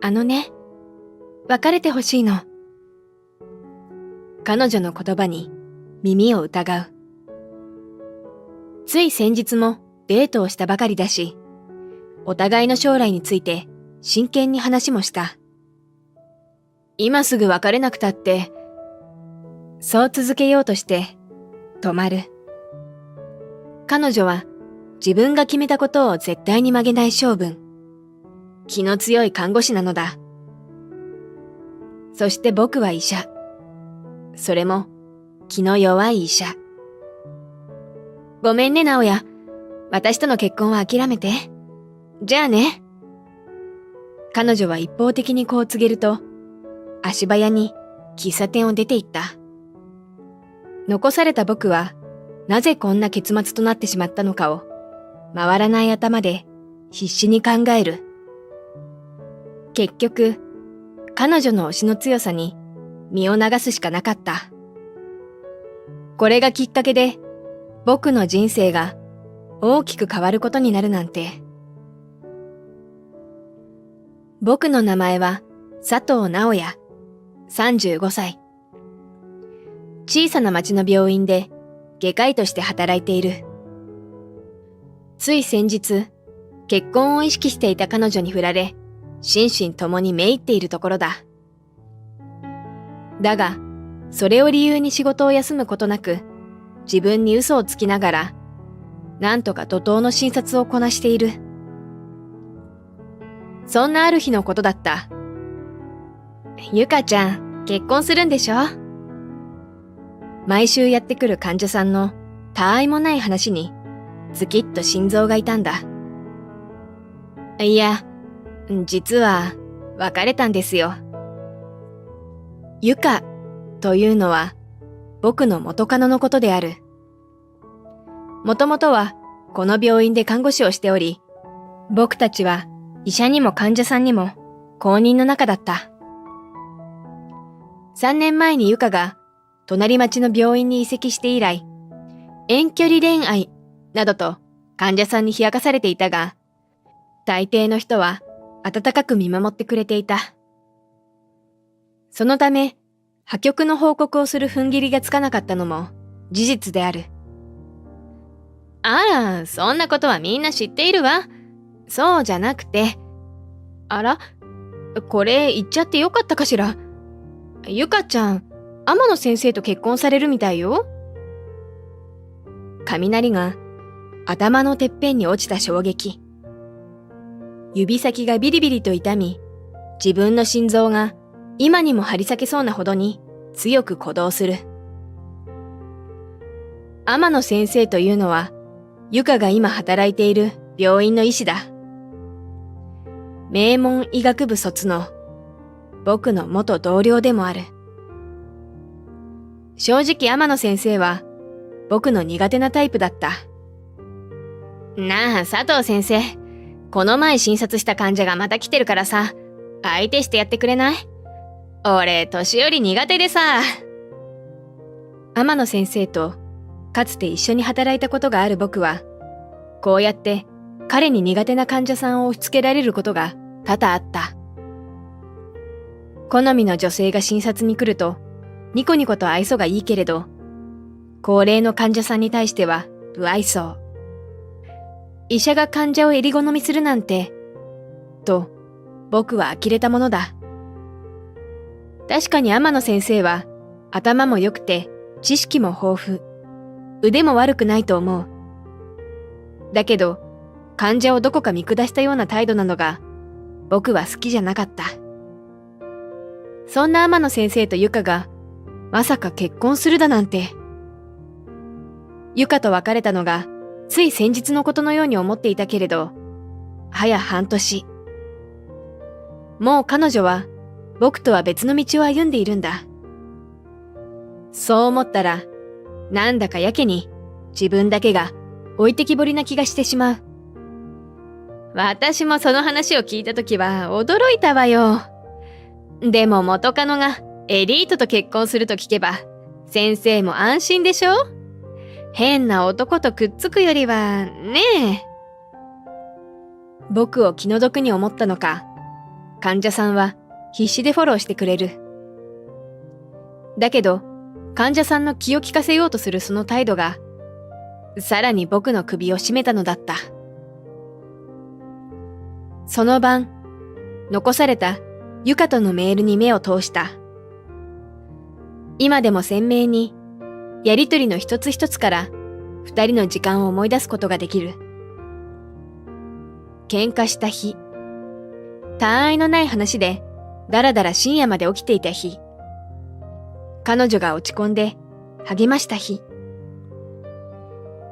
あのね、別れてほしいの。彼女の言葉に耳を疑う。つい先日もデートをしたばかりだし、お互いの将来について真剣に話もした。今すぐ別れなくたって、そう続けようとして止まる。彼女は自分が決めたことを絶対に曲げない性分。気の強い看護師なのだ。そして僕は医者。それも気の弱い医者。ごめんね、直哉。私との結婚は諦めて。じゃあね。彼女は一方的にこう告げると、足早に喫茶店を出て行った。残された僕は、なぜこんな結末となってしまったのかを、回らない頭で必死に考える。結局、彼女の推しの強さに身を流すしかなかった。これがきっかけで、僕の人生が大きく変わることになるなんて。僕の名前は佐藤直哉、35歳。小さな町の病院で外科医として働いている。つい先日、結婚を意識していた彼女に振られ、心身ともにめいっているところだ。だが、それを理由に仕事を休むことなく、自分に嘘をつきながら、なんとか怒涛の診察をこなしている。そんなある日のことだった。ゆかちゃん、結婚するんでしょ？毎週やってくる患者さんの他愛もない話に、ズキッと心臓が痛んだ。いや、実は別れたんですよ。ゆかというのは僕の元カノのことである。もともとはこの病院で看護師をしており、僕たちは医者にも患者さんにも公認の仲だった。3年前にゆかが隣町の病院に移籍して以来、遠距離恋愛などと患者さんに冷やかされていたが、大抵の人は温かく見守ってくれていた。そのため、破局の報告をする踏ん切りがつかなかったのも事実である。あら、そんなことはみんな知っているわ。そうじゃなくて。あら、これ言っちゃってよかったかしら。ゆかちゃん、天野先生と結婚されるみたいよ。雷が頭のてっぺんに落ちた衝撃。指先がビリビリと痛み、自分の心臓が今にも張り裂けそうなほどに強く鼓動する。天野先生というのは、ゆかが今働いている病院の医師だ。名門医学部卒の僕の元同僚でもある。正直天野先生は僕の苦手なタイプだった。なあ、佐藤先生。この前診察した患者がまた来てるからさ、相手してやってくれない？俺、年寄り苦手でさ。天野先生とかつて一緒に働いたことがある僕は、こうやって彼に苦手な患者さんを押し付けられることが多々あった。好みの女性が診察に来ると、ニコニコと愛想がいいけれど、高齢の患者さんに対しては不愛想。医者が患者を襟好みするなんて、と僕は呆れたものだ。確かに天野先生は頭も良くて知識も豊富、腕も悪くないと思う。だけど患者をどこか見下したような態度なのが僕は好きじゃなかった。そんな天野先生とゆかがまさか結婚するだなんて。ゆかと別れたのがつい先日のことのように思っていたけれど、早半年。もう彼女は僕とは別の道を歩んでいるんだ。そう思ったら、なんだかやけに自分だけが置いてきぼりな気がしてしまう。私もその話を聞いたときは驚いたわよ。でも元カノがエリートと結婚すると聞けば、先生も安心でしょ？変な男とくっつくよりは、ねえ。僕を気の毒に思ったのか、患者さんは必死でフォローしてくれる。だけど、患者さんの気を利かせようとするその態度が、さらに僕の首を絞めたのだった。その晩、残されたゆかとのメールに目を通した。今でも鮮明に、やりとりの一つ一つから二人の時間を思い出すことができる。喧嘩した日、他愛のない話でだらだら深夜まで起きていた日、彼女が落ち込んで励ました日、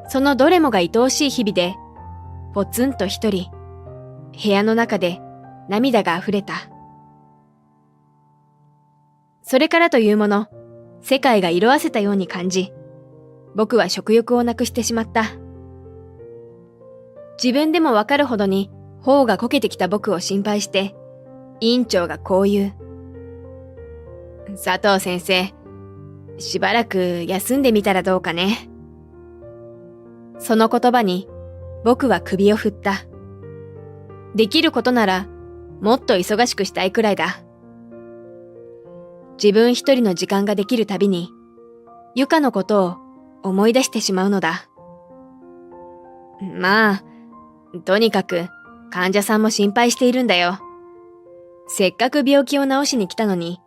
そのどれもが愛おしい日々で、ぽつんと一人、部屋の中で涙が溢れた。それからというもの、世界が色あせたように感じ、僕は食欲をなくしてしまった。自分でもわかるほどに頬がこけてきた僕を心配して、院長がこう言う。佐藤先生、しばらく休んでみたらどうかね。その言葉に僕は首を振った。できることならもっと忙しくしたいくらいだ。自分一人の時間ができるたびに、ゆかのことを思い出してしまうのだ。まあ、とにかく患者さんも心配しているんだよ。せっかく病気を治しに来たのに、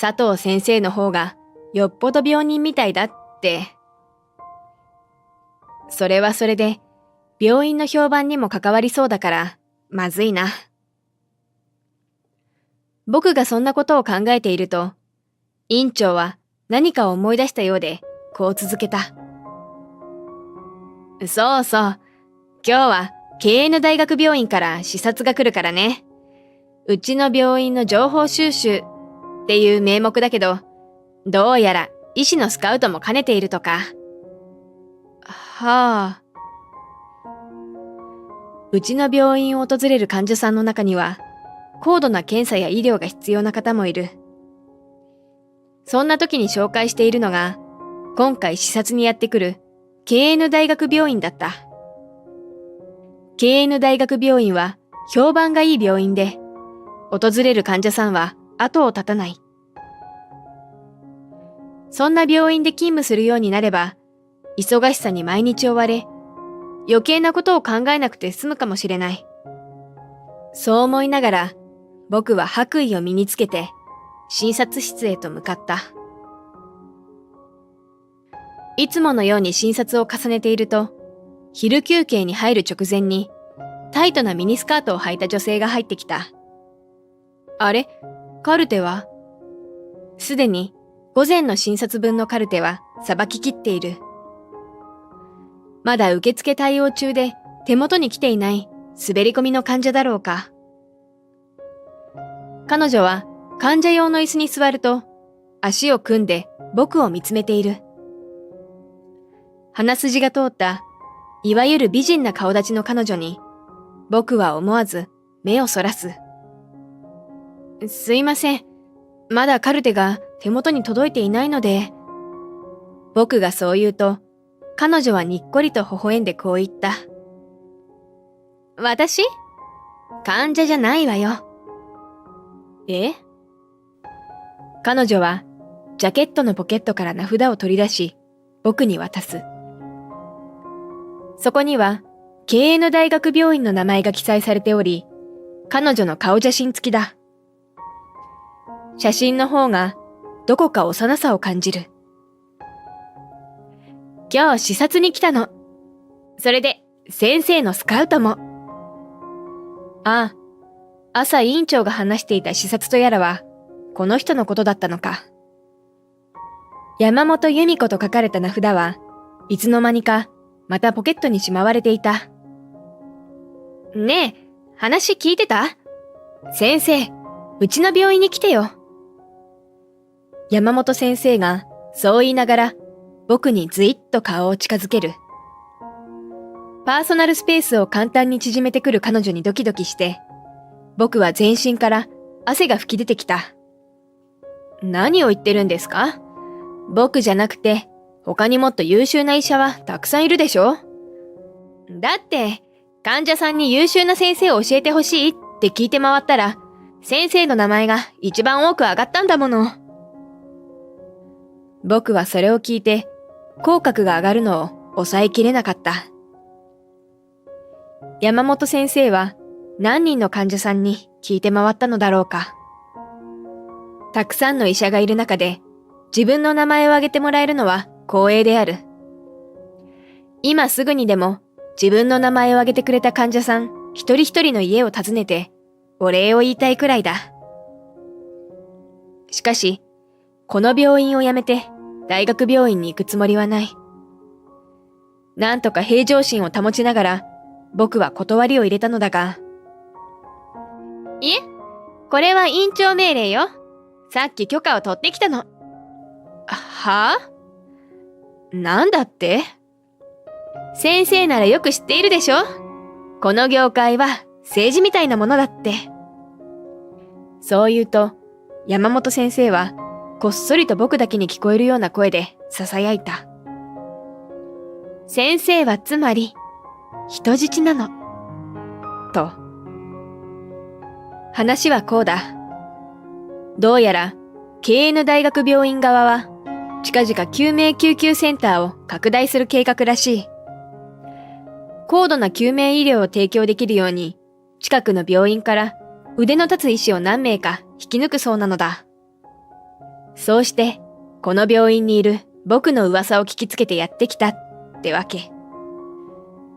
佐藤先生の方がよっぽど病人みたいだって。それはそれで、病院の評判にも関わりそうだから、まずいな。僕がそんなことを考えていると、院長は何かを思い出したようで、こう続けた。そうそう。今日は経営の大学病院から視察が来るからね。うちの病院の情報収集っていう名目だけど、どうやら医師のスカウトも兼ねているとか。はあ。うちの病院を訪れる患者さんの中には、高度な検査や医療が必要な方もいる。そんな時に紹介しているのが、今回視察にやってくる経営の大学病院だった。経営の大学病院は評判がいい病院で、訪れる患者さんは後を絶たない。そんな病院で勤務するようになれば、忙しさに毎日追われ、余計なことを考えなくて済むかもしれない。そう思いながら、僕は白衣を身につけて、診察室へと向かった。いつものように診察を重ねていると、昼休憩に入る直前に、タイトなミニスカートを履いた女性が入ってきた。あれ？カルテは？すでに午前の診察分のカルテはさばききっている。まだ受付対応中で手元に来ていない滑り込みの患者だろうか。彼女は患者用の椅子に座ると足を組んで僕を見つめている。鼻筋が通ったいわゆる美人な顔立ちの彼女に僕は思わず目をそらす。すいません。まだカルテが手元に届いていないので。僕がそう言うと彼女はにっこりと微笑んでこう言った。私？患者じゃないわよ。え？彼女はジャケットのポケットから名札を取り出し、僕に渡す。そこには経営の大学病院の名前が記載されており、彼女の顔写真付きだ。写真の方がどこか幼さを感じる。今日視察に来たの。それで先生のスカウトも。ああ、朝委員長が話していた視察とやらは、この人のことだったのか。山本由美子と書かれた名札はいつの間にかまたポケットにしまわれていた。ねえ、話聞いてた？先生、うちの病院に来てよ。山本先生がそう言いながら僕にずいっと顔を近づける。パーソナルスペースを簡単に縮めてくる彼女にドキドキして、僕は全身から汗が噴き出てきた。何を言ってるんですか？僕じゃなくて他にもっと優秀な医者はたくさんいるでしょ？だって患者さんに優秀な先生を教えてほしいって聞いて回ったら先生の名前が一番多く上がったんだもの。僕はそれを聞いて、口角が上がるのを抑えきれなかった。山本先生は何人の患者さんに聞いて回ったのだろうか。たくさんの医者がいる中で自分の名前を挙げてもらえるのは光栄である。今すぐにでも自分の名前を挙げてくれた患者さん一人一人の家を訪ねてお礼を言いたいくらいだ。しかし、この病院を辞めて大学病院に行くつもりはない。なんとか平常心を保ちながら僕は断りを入れたのだが。いえ、これは院長命令よ。さっき許可を取ってきたの。はあ？なんだって？先生ならよく知っているでしょ？この業界は政治みたいなものだって。そう言うと、山本先生はこっそりと僕だけに聞こえるような声で囁いた。先生はつまり人質なの。と。話はこうだ。どうやら経営の大学病院側は近々救命救急センターを拡大する計画らしい。高度な救命医療を提供できるように近くの病院から腕の立つ医師を何名か引き抜くそうなのだ。そうしてこの病院にいる僕の噂を聞きつけてやってきたってわけ。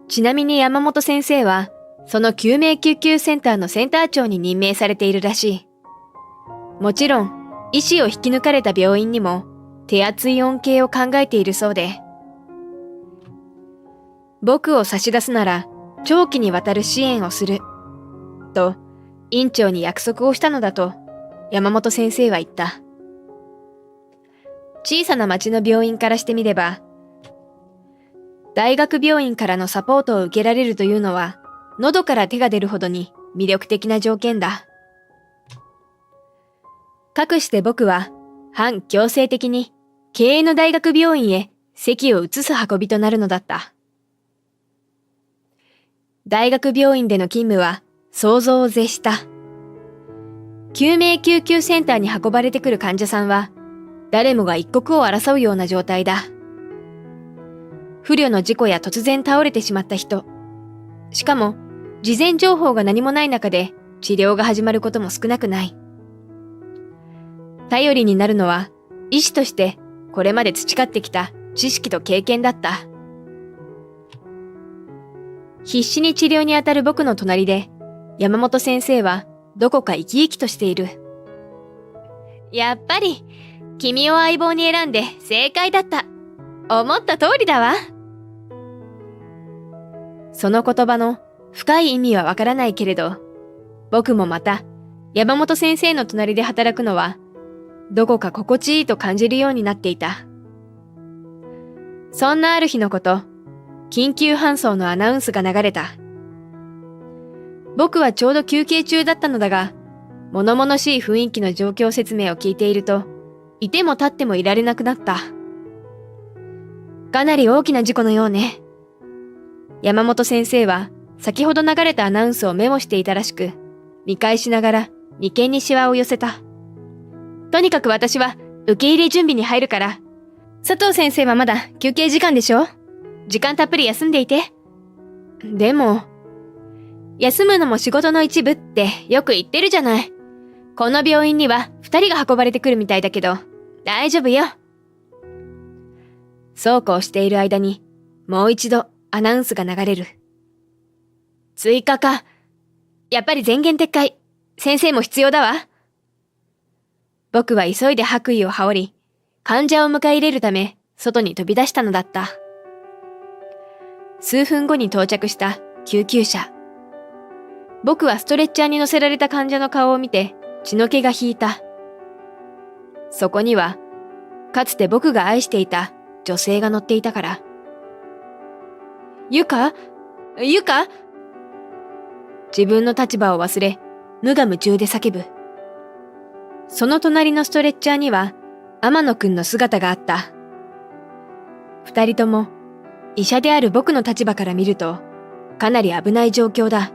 ちなみに山本先生はその救命救急センターのセンター長に任命されているらしい。もちろん医師を引き抜かれた病院にも手厚い恩恵を考えているそうで、僕を差し出すなら長期にわたる支援をすると院長に約束をしたのだと山本先生は言った。小さな町の病院からしてみれば、大学病院からのサポートを受けられるというのは喉から手が出るほどに魅力的な条件だ。かくして僕は反強制的に経営の大学病院へ籍を移す運びとなるのだった。大学病院での勤務は想像を絶した。救命救急センターに運ばれてくる患者さんは誰もが一刻を争うような状態だ。不慮の事故や突然倒れてしまった人、しかも事前情報が何もない中で治療が始まることも少なくない。頼りになるのは医師としてこれまで培ってきた知識と経験だった。必死に治療に当たる僕の隣で山本先生はどこか生き生きとしている。やっぱり君を相棒に選んで正解だった。思った通りだわ。その言葉の深い意味はわからないけれど、僕もまた山本先生の隣で働くのはどこか心地いいと感じるようになっていた。そんなある日のこと、緊急搬送のアナウンスが流れた。僕はちょうど休憩中だったのだが、物々しい雰囲気の状況説明を聞いていると、いても立ってもいられなくなった。かなり大きな事故のようね。山本先生は先ほど流れたアナウンスをメモしていたらしく、見返しながら眉間にシワを寄せた。とにかく私は受け入れ準備に入るから。佐藤先生はまだ休憩時間でしょ？時間たっぷり休んでいて。でも、休むのも仕事の一部ってよく言ってるじゃない。この病院には2人が運ばれてくるみたいだけど、大丈夫よ。そうこうしている間に、もう一度アナウンスが流れる。追加か。やっぱり前言撤回。先生も必要だわ。僕は急いで白衣を羽織り、患者を迎え入れるため、外に飛び出したのだった。数分後に到着した救急車。僕はストレッチャーに乗せられた患者の顔を見て血の気が引いた。そこには、かつて僕が愛していた女性が乗っていたから。ゆか？自分の立場を忘れ、無我夢中で叫ぶ。その隣のストレッチャーには、天野くんの姿があった。二人とも、医者である僕の立場から見ると、かなり危ない状況だ。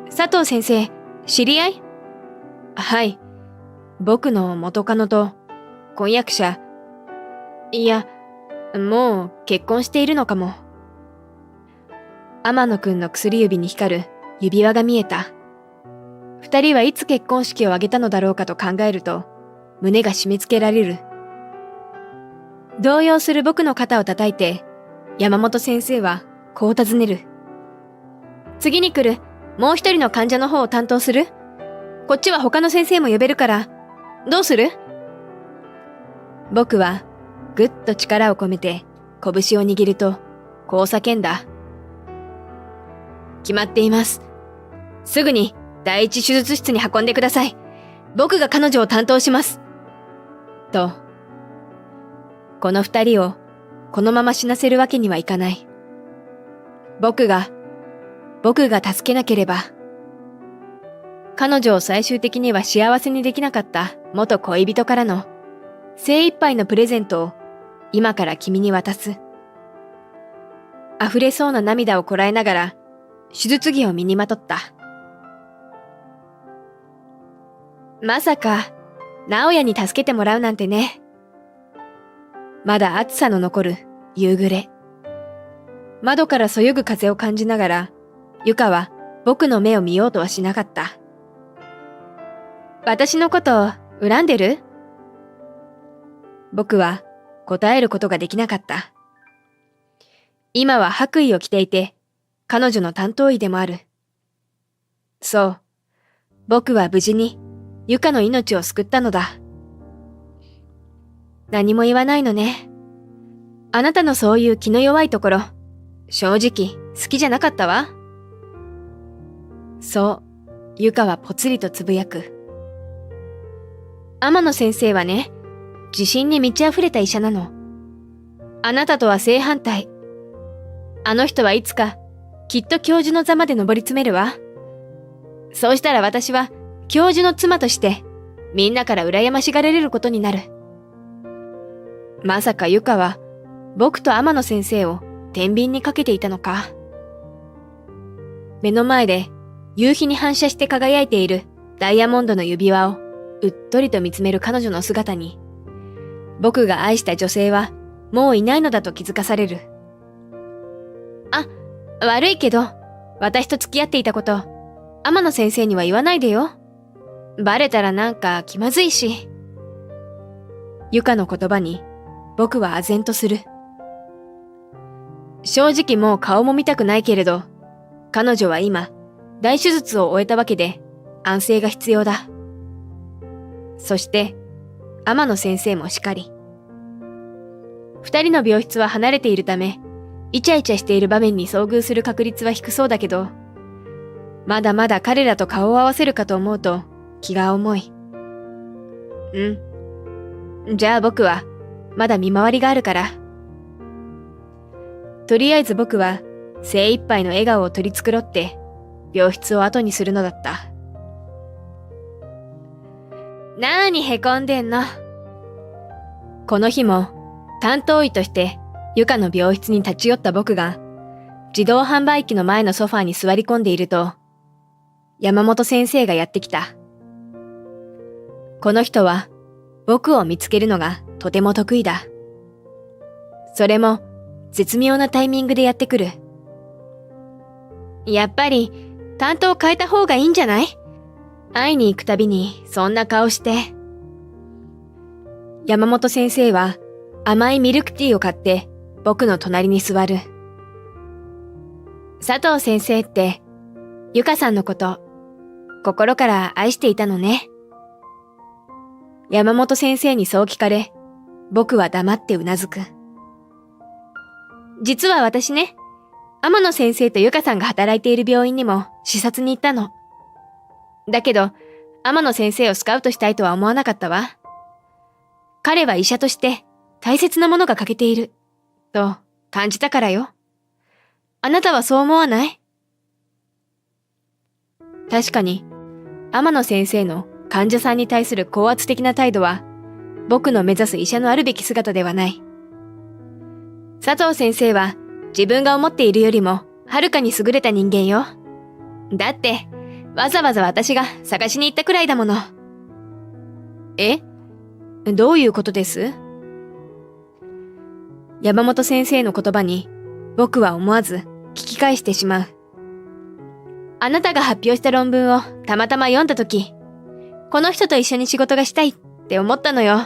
佐藤先生、知り合い？はい。僕の元カノと婚約者、いや、もう結婚しているのかも。天野くんの薬指に光る指輪が見えた。二人はいつ結婚式を挙げたのだろうかと考えると、胸が締め付けられる。動揺する僕の肩を叩いて、山本先生はこう尋ねる。次に来るもう一人の患者の方を担当する？こっちは他の先生も呼べるから、どうする？僕はぐっと力を込めて拳を握ると、こう叫んだ。決まっています。すぐに第一手術室に運んでください。僕が彼女を担当します。と、この二人をこのまま死なせるわけにはいかない。僕が助けなければ。彼女を最終的には幸せにできなかった元恋人からの精一杯のプレゼントを今から君に渡す。溢れそうな涙をこらえながら手術着を身にまとった。まさか、直哉に助けてもらうなんてね。まだ暑さの残る夕暮れ。窓からそよぐ風を感じながら、ゆかは僕の目を見ようとはしなかった。私のこと恨んでる？僕は答えることができなかった。今は白衣を着ていて、彼女の担当医でもある。そう、僕は無事にゆかの命を救ったのだ。何も言わないのね。あなたのそういう気の弱いところ、正直好きじゃなかったわ。そう、ゆかはぽつりとつぶやく。天野先生はね、自信に満ち溢れた医者なの。あなたとは正反対。あの人はいつかきっと教授の座まで上り詰めるわ。そうしたら私は教授の妻としてみんなから羨ましがられることになる。まさかゆかは僕と天野先生を天秤にかけていたのか。目の前で夕日に反射して輝いているダイヤモンドの指輪をうっとりと見つめる彼女の姿に、僕が愛した女性はもういないのだと気づかされる。あ、悪いけど、私と付き合っていたこと、天野先生には言わないでよ。バレたらなんか気まずいし。ゆかの言葉に僕は唖然とする。正直もう顔も見たくないけれど、彼女は今、大手術を終えたわけで安静が必要だ。そして、天野先生もしかり。二人の病室は離れているため、イチャイチャしている場面に遭遇する確率は低そうだけど、まだまだ彼らと顔を合わせるかと思うと気が重い。じゃあ僕はまだ見回りがあるから。とりあえず僕は精一杯の笑顔を取り繕って病室を後にするのだった。なーにへこんでんの。この日も担当医としてゆかの病室に立ち寄った僕が自動販売機の前のソファーに座り込んでいると、山本先生がやってきた。この人は僕を見つけるのがとても得意だ。それも絶妙なタイミングでやってくる。やっぱり担当変えた方がいいんじゃない？会いに行くたびにそんな顔して。山本先生は甘いミルクティーを買って僕の隣に座る。佐藤先生ってゆかさんのこと心から愛していたのね。山本先生にそう聞かれ、僕は黙ってうなずく。実は私ね、天野先生とゆかさんが働いている病院にも視察に行ったの。だけど、天野先生をスカウトしたいとは思わなかったわ。彼は医者として大切なものが欠けている、と感じたからよ。あなたはそう思わない？確かに、天野先生の患者さんに対する高圧的な態度は、僕の目指す医者のあるべき姿ではない。佐藤先生は自分が思っているよりもはるかに優れた人間よ。だって、わざわざ私が探しに行ったくらいだもの。え？どういうことです？山本先生の言葉に僕は思わず聞き返してしまう。あなたが発表した論文をたまたま読んだとき、この人と一緒に仕事がしたいって思ったのよ。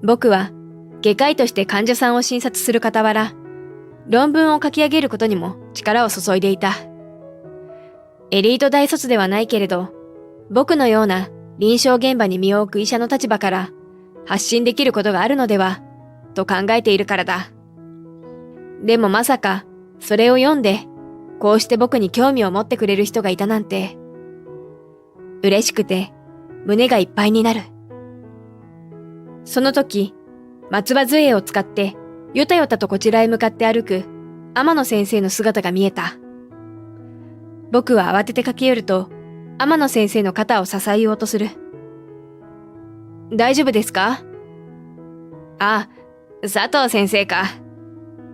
僕は外科医として患者さんを診察する傍ら、論文を書き上げることにも力を注いでいた。エリート大卒ではないけれど、僕のような臨床現場に身を置く医者の立場から発信できることがあるのでは、と考えているからだ。でもまさか、それを読んで、こうして僕に興味を持ってくれる人がいたなんて、嬉しくて胸がいっぱいになる。その時、松葉杖を使ってよたよたとこちらへ向かって歩く天野先生の姿が見えた。僕は慌てて駆け寄ると、天野先生の肩を支えようとする。大丈夫ですか？あ、佐藤先生か。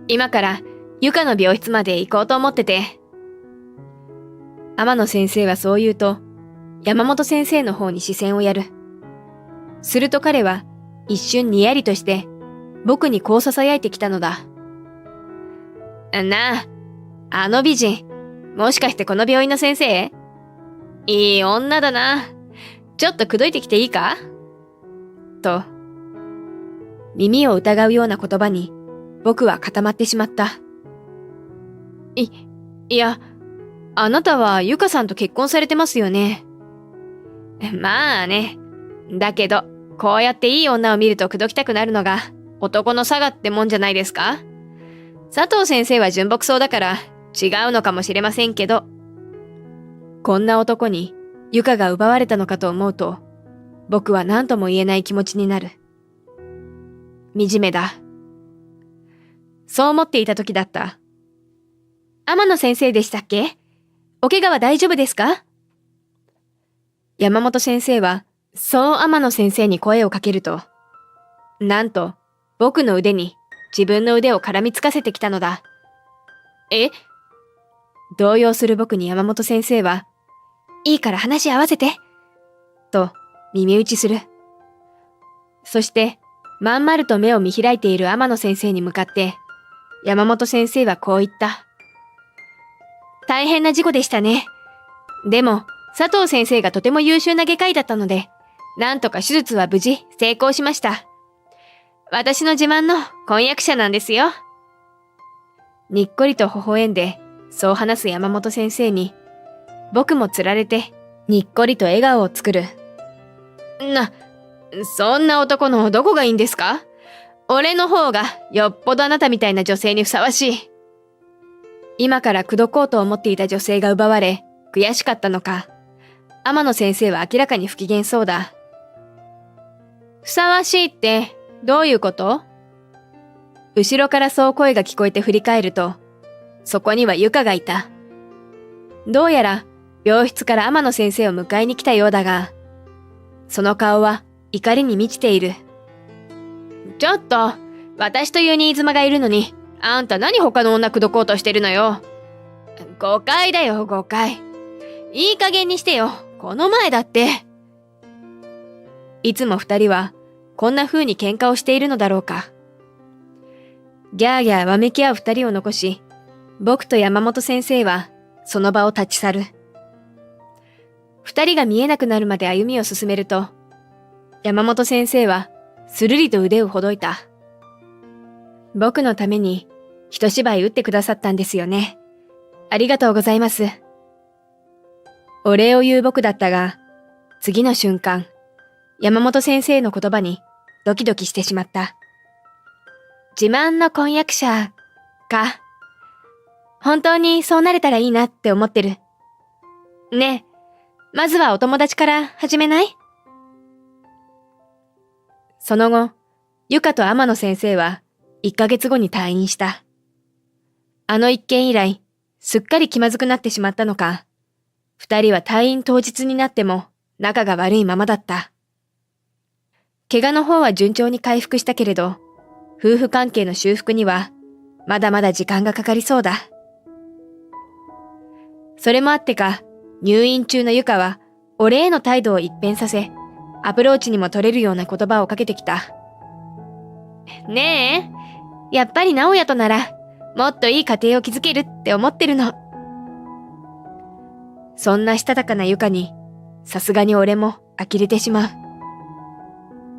今からゆかの病室まで行こうと思ってて。天野先生はそう言うと、山本先生の方に視線をやる。すると彼は一瞬にやりとして僕にこう囁いてきたのだ。なあ、あの美人、もしかしてこの病院の先生？いい女だな。ちょっと口説いてきていいか？と、耳を疑うような言葉に僕は固まってしまった。いや、あなたはゆかさんと結婚されてますよね。まあね。だけど、こうやっていい女を見ると口説きたくなるのが男の性ってもんじゃないですか？佐藤先生は純朴そうだから違うのかもしれませんけど。こんな男にゆかが奪われたのかと思うと、僕は何とも言えない気持ちになる。惨めだ。そう思っていた時だった。天野先生でしたっけ？お怪我は大丈夫ですか？山本先生は、そう天野先生に声をかけると、なんと、僕の腕に自分の腕を絡みつかせてきたのだ。え？動揺する僕に山本先生は、いいから話合わせて、と耳打ちする。そして、まん丸と目を見開いている天野先生に向かって、山本先生はこう言った。大変な事故でしたね。でも、佐藤先生がとても優秀な外科医だったので、なんとか手術は無事成功しました。私の自慢の婚約者なんですよ。にっこりと微笑んで、そう話す山本先生に、僕もつられて、にっこりと笑顔を作る。そんな男のどこがいいんですか？俺の方がよっぽどあなたみたいな女性にふさわしい。今から口説こうと思っていた女性が奪われ、悔しかったのか、天野先生は明らかに不機嫌そうだ。ふさわしいってどういうこと？後ろからそう声が聞こえて振り返ると、そこにはゆかがいた。どうやら病室から天野先生を迎えに来たようだが、その顔は怒りに満ちている。ちょっと、私という新妻がいるのに、あんた何他の女口説こうとしてるのよ。誤解だよ、誤解。いい加減にしてよ、この前だって。いつも二人は、こんな風に喧嘩をしているのだろうか。ギャーギャーわめき合う二人を残し、僕と山本先生は、その場を立ち去る。二人が見えなくなるまで歩みを進めると、山本先生は、するりと腕をほどいた。僕のために、一芝居打ってくださったんですよね。ありがとうございます。お礼を言う僕だったが、次の瞬間、山本先生の言葉にドキドキしてしまった。自慢の婚約者か。本当にそうなれたらいいなって思ってる。ねえ、まずはお友達から始めない？その後、ゆかと天野先生は1ヶ月後に退院した。あの一件以来、すっかり気まずくなってしまったのか、二人は退院当日になっても仲が悪いままだった。怪我の方は順調に回復したけれど、夫婦関係の修復にはまだまだ時間がかかりそうだ。それもあってか、入院中のゆかは俺への態度を一変させ、アプローチにも取れるような言葉をかけてきた。ねえ、やっぱり直哉となら、もっといい家庭を築けるって思ってるの。そんなしたたかなゆかに、さすがに俺も呆れてしまう。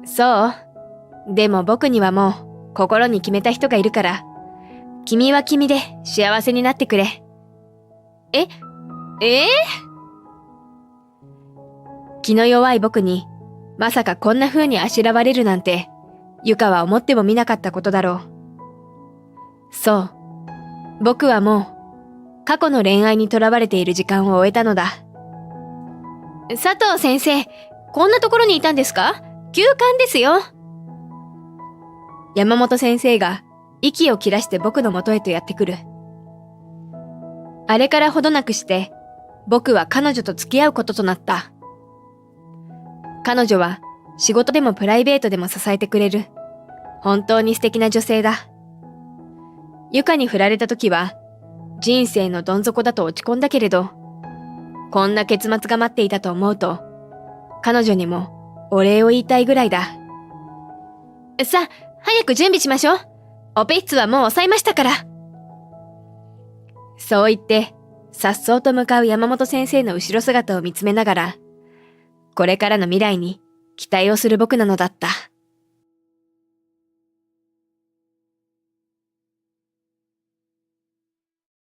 そう。でも僕にはもう心に決めた人がいるから、君は君で幸せになってくれ。え気の弱い僕に、まさかこんな風にあしらわれるなんて、ゆかは思ってもみなかったことだろう。そう。僕はもう、過去の恋愛にとらわれている時間を終えたのだ。佐藤先生、こんなところにいたんですか？休館ですよ。山本先生が息を切らして僕の元へとやってくる。あれからほどなくして、僕は彼女と付き合うこととなった。彼女は仕事でもプライベートでも支えてくれる。本当に素敵な女性だ。ゆかに振られた時は、人生のどん底だと落ち込んだけれど、こんな結末が待っていたと思うと、彼女にもお礼を言いたいぐらいだ。さあ、早く準備しましょう。オペ室はもう抑えましたから。そう言って、颯爽と向かう山本先生の後ろ姿を見つめながら、これからの未来に期待をする僕なのだった。